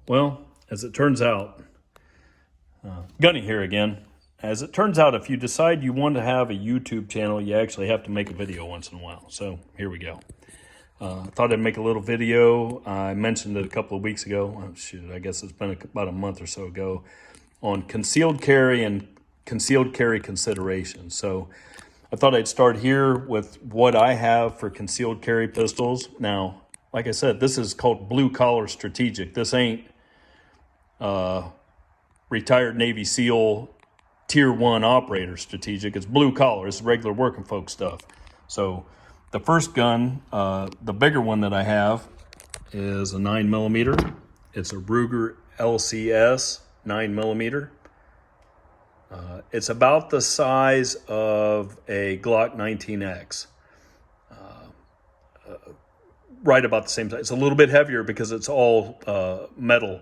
Well, as it turns out, Gunny here again. As it turns out, if you decide you want to have a YouTube channel, you actually have to make a video once in a while. So here we go. I thought I'd make a little video. I mentioned it a couple of weeks ago. Oh, shoot, I guess it's been about a month or so ago on concealed carry and concealed carry considerations. So I thought I'd start here with what I have for concealed carry pistols. Now, like I said, this is called blue collar strategic. This ain't retired Navy SEAL tier 1 operator strategic. It's blue collar. It's regular working folk stuff. So the first gun, the bigger one that I have, is a 9mm. It's a Ruger LCS 9mm. It's about the size of a Glock 19X. Right about the same size. It's a little bit heavier because it's all metal.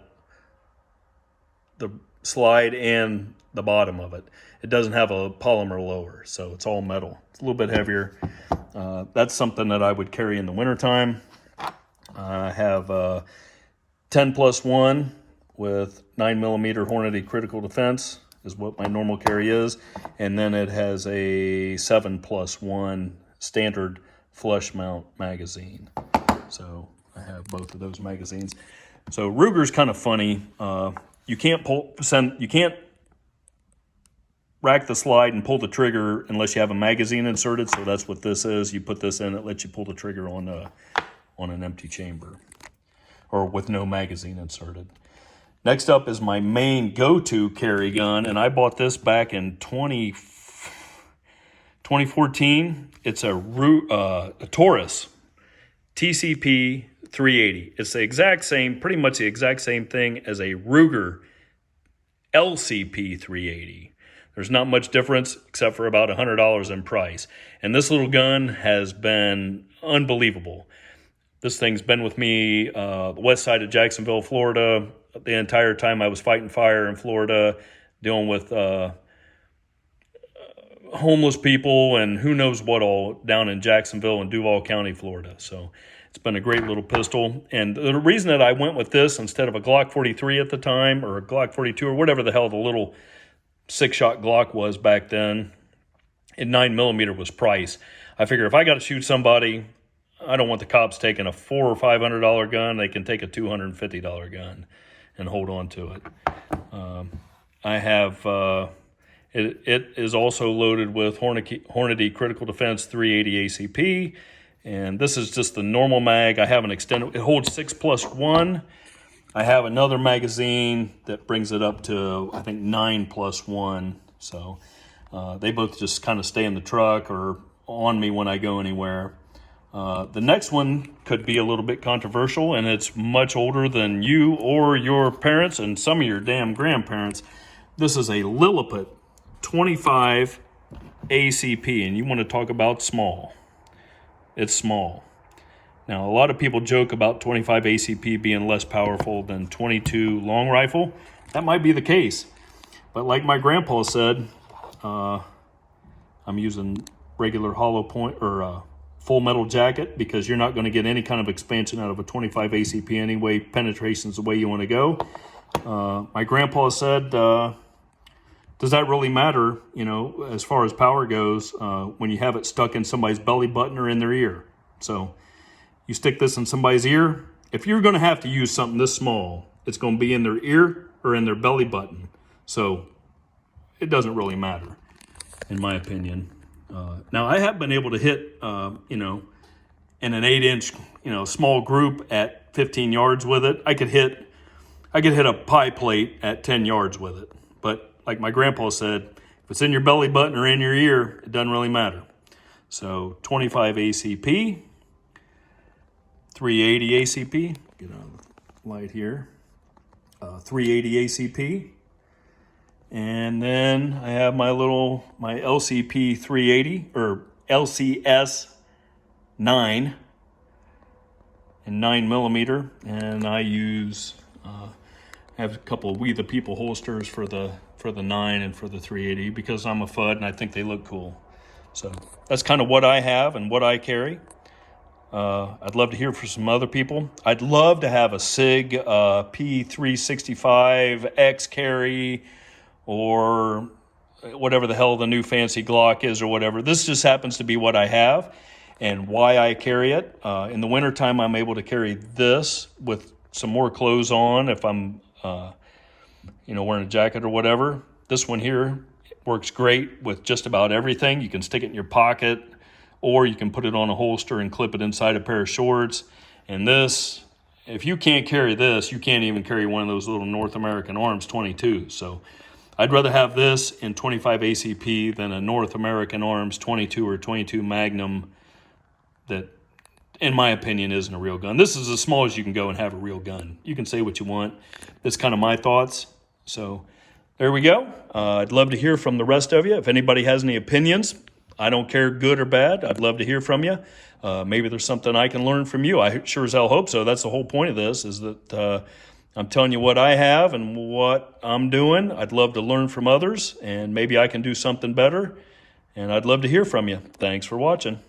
The slide and the bottom of it. It doesn't have a polymer lower, so it's all metal. It's a little bit heavier. That's something that I would carry in the wintertime. I have 10+1 with 9mm Hornady Critical Defense is what my normal carry is. And then it has a 7+1 standard flush mount magazine. So I have both of those magazines. So Ruger's kind of funny. You can't rack the slide and pull the trigger unless you have a magazine inserted. So that's what this is. You put this in, it lets you pull the trigger on an empty chamber or with no magazine inserted. Next up is my main go-to carry gun, and I bought this back in 2014. It's a Taurus TCP 380. It's the exact same, pretty much the exact same thing as a Ruger LCP 380. There's not much difference except for about $100 in price. And this little gun has been unbelievable. This thing's been with me the west side of Jacksonville, Florida, the entire time I was fighting fire in Florida, dealing with homeless people and who knows what all down in Jacksonville and Duval County, Florida. So it's been a great little pistol. And the reason that I went with this instead of a Glock 43 at the time or a Glock 42 or whatever the hell the little 6-shot Glock was back then, and 9mm was price. I figure if I got to shoot somebody, I don't want the cops taking a $400 or $500 gun. They can take a $250 gun and hold on to it. I have, it is also loaded with Hornady Critical Defense 380 ACP. And this is just the normal mag. I have an extended, it holds 6+1. I have another magazine that brings it up to, I think, 9+1. So they both just kind of stay in the truck or on me when I go anywhere. The next one could be a little bit controversial, and it's much older than you or your parents and some of your damn grandparents. This is a Lilliput 25 ACP, and you want to talk about small. It's small. Now, a lot of people joke about 25 ACP being less powerful than 22 long rifle. That might be the case. But like my grandpa said, I'm using regular hollow point or full metal jacket because you're not going to get any kind of expansion out of a 25 ACP anyway. Penetration's the way you want to go. My grandpa said, does that really matter, as far as power goes, when you have it stuck in somebody's belly button or in their ear? So you stick this in somebody's ear. If you're going to have to use something this small, it's going to be in their ear or in their belly button. So it doesn't really matter, in my opinion. Now, I have been able to hit, in an 8-inch, small group at 15 yards with it. I could hit a pie plate at 10 yards with it. But like my grandpa said, if it's in your belly button or in your ear, it doesn't really matter. So 25 ACP, 380 ACP, get out of the light here, 380 ACP. And then I have my LCP 380 or LCS 9 and 9mm, and I use have a couple of We the People holsters for the 9 and for the 380 because I'm a FUD and I think they look cool. So that's kind of what I have and what I carry. I'd love to hear from some other people. I'd love to have a SIG P365 X carry or whatever the hell the new fancy Glock is or whatever. This just happens to be what I have and why I carry it. In the wintertime, I'm able to carry this with some more clothes on if I'm wearing a jacket or whatever. This one here works great with just about everything. You can stick it in your pocket, or you can put it on a holster and clip it inside a pair of shorts. And this, if you can't carry this, you can't even carry one of those little North American Arms 22. So I'd rather have this in 25 ACP than a North American Arms 22 or 22 Magnum that, in my opinion, isn't a real gun. This is as small as you can go and have a real gun. You can say what you want. That's kind of my thoughts. So there we go. I'd love to hear from the rest of you. If anybody has any opinions, I don't care, good or bad. I'd love to hear from you. Maybe there's something I can learn from you. I sure as hell hope so. That's the whole point of this, is that I'm telling you what I have and what I'm doing. I'd love to learn from others, and maybe I can do something better. And I'd love to hear from you. Thanks for watching.